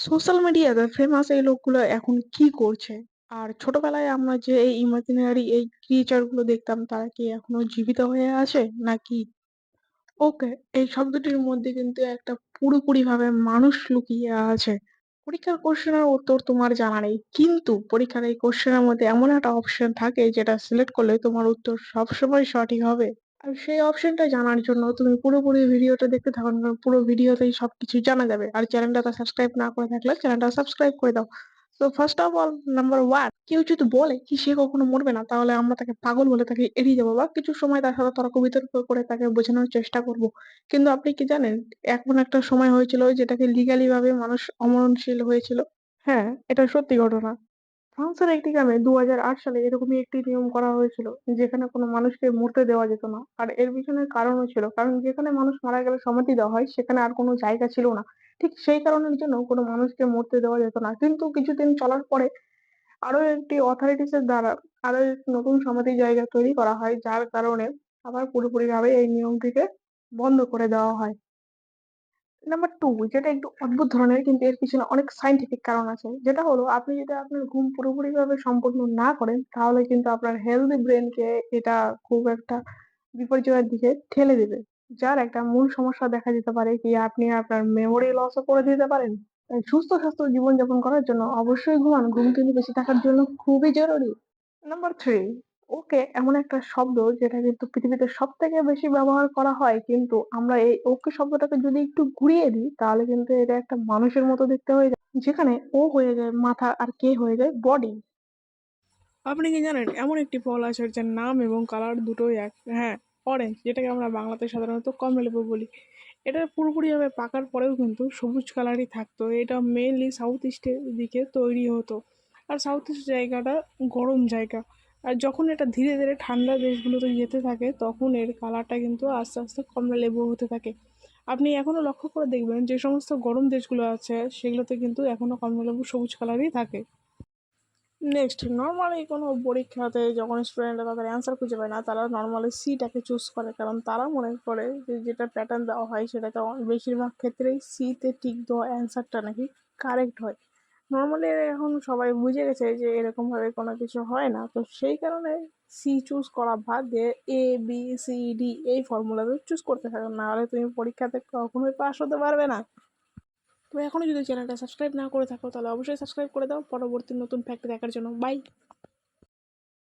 Social মিডিয়াতে famous এই লোকগুলো এখন কি করছে? আর ছোটবেলায় আমরা যে এই ইমাজিনারি এই ক্রিয়েচার গুলো দেখতাম তারা কি এখনো জীবিত হয়ে আছে নাকি? ওকে, এই শব্দটির মধ্যে কিন্তু একটা পুরোপুরিভাবে মানুষ লুকিয়ে আছে। পরীক্ষার কোশ্চেনের উত্তর তোমার জানা নেই। কিন্তু পরীক্ষার এই কোশ্চেনের মধ্যে এমন একটা অপশন থাকে যেটা সিলেক্ট করলে তোমার উত্তর সবসময় সঠিক হবে। আর সেই অপশনটা জানার জন্য তুমি পুরোপুরি ভিডিওটা দেখতে থাকো, কারণ পুরো ভিডিওতেই সবকিছু জানা যাবে। আর চ্যানেলটাতে সাবস্ক্রাইব না করে থাকলে চ্যানেলটা সাবস্ক্রাইব করে দাও। তো ফার্স্ট অফ অল, নাম্বার 1, কেউ যদি বলে কি সে কখনো মরবে না, তাহলে আমরা তাকে পাগল বলে তাকে এড়িয়ে যাবো বা কিছু সময় তার সাথে তর্ক বিতর্ক করে তাকে বোঝানোর চেষ্টা করব। কিন্তু আপনি কি জানেন, এখন একটা সময় হয়েছিল যেটাকে লিগালি ভাবে মানুষ অমরণশীল হয়েছিল। হ্যাঁ, এটা সত্যি ঘটনা। ফ্রান্সের একটি গ্রামে 2008 সালে এরকমই একটি নিয়ম করা হয়েছিল, যেখানে কোনো মানুষকে মরতে দেওয়া যেত না। আর এর পিছনে কারণও ছিল, কারণ যেখানে মানুষ মারা গেলে সমাধি দেওয়া হয় সেখানে আর কোনো জায়গা ছিল না। ঠিক সেই কারণের জন্য কোনো মানুষকে মরতে দেওয়া যেত না। কিন্তু কিছুদিন চলার পরে আরো একটি অথরিটিস এর দ্বারা আরো একটি নতুন সমাধি জায়গা তৈরি করা হয়, যার কারণে আবার পুরোপুরিভাবে এই নিয়মটিকে বন্ধ করে দেওয়া হয়। নাম্বার 2, যেটা একটু অদ্ভুত ধরনের কিন্তু এর পিছনে অনেক সায়েন্টিফিক কারণ আছে। যেটা হলো, আপনি যদি আপনার ঘুম পুরোপুরিভাবে সম্পূর্ণ না করেন তাহলে কিন্তু আপনার হেলদি ব্রেইনকে এটা খুব একটা বিপর্যয়ের দিকে ঠেলে দেবে। যার একটা মূল সমস্যা দেখা দিতে পারে কি আপনি আপনার মেমোরি লসও করে দিতে পারেন। তাই সুস্থ স্বাস্থ্য জীবনযাপন করার জন্য অবশ্যই ঘুমান। ঘুম কিন্তু বেঁচে থাকার জন্য খুবই জরুরি। নাম্বার 3, ওকে এমন একটা শব্দ যেটা কিন্তু পৃথিবীতে সবথেকে বেশি ব্যবহার করা হয়, কিন্তু আমরা এই ওকে শব্দটাকে যদি একটু ঘুরিয়ে দিই তাহলে কিন্তু এটা একটা মানুষের মতো দেখতে হয়ে যায়, যেখানে ও হয়ে যায় মাথা আর কে হয়ে যায় বডি। আপনি কি জানেন এমন একটি ফল আছে যার নাম এবং কালার দুটোই এক? হ্যাঁ, অরেঞ্জ, যেটাকে আমরা বাংলাতে সাধারণত কমলালেবু বলি। এটা পুরোপুরিভাবে পাকার পরেও কিন্তু সবুজ কালারই থাকতো। এটা মেইনলি সাউথ ইস্টের দিকে তৈরি হতো। আর সাউথ ইস্ট জায়গাটা গরম জায়গা। আর যখন এটা ধীরে ধীরে ঠান্ডা দেশগুলোতে যেতে থাকে তখন এর কালারটা কিন্তু আস্তে আস্তে কমলালেবু হতে থাকে। আপনি এখনো লক্ষ্য করে দেখবেন যে সমস্ত গরম দেশগুলো আছে সেগুলোতে কিন্তু এখনো কমলালেবু সবুজ কালারই থাকে। নেক্সট, নর্মালি কোনো পরীক্ষাতে যখন স্টুডেন্টরা তাদের অ্যান্সার খুঁজে পায় না, তারা নর্মালি সিটাকে চুজ করে, কারণ তারা মনে করে যে যেটা প্যাটার্ন দেওয়া হয় সেটাতে বেশিরভাগ ক্ষেত্রেই সিতে টিক দেওয়া অ্যান্সারটা নাকি কারেক্ট হয়। নর্মালি এখন সবাই বুঝে গেছে যে এরকমভাবে কোনো কিছু হয় না, তো সেই কারণে সি চুজ করা বাদ দিয়ে ABCD এই ফর্মুলাতে চুজ করতে থাকো, না হলে তুমি পরীক্ষাতে কখনোই পাস হতে পারবে না। তো এখনো যদি চ্যানেলটা সাবস্ক্রাইব না করে থাকো তাহলে অবশ্যই সাবস্ক্রাইব করে দাও পরবর্তী নতুন ফ্যাক্ট দেখার জন্য। বাই।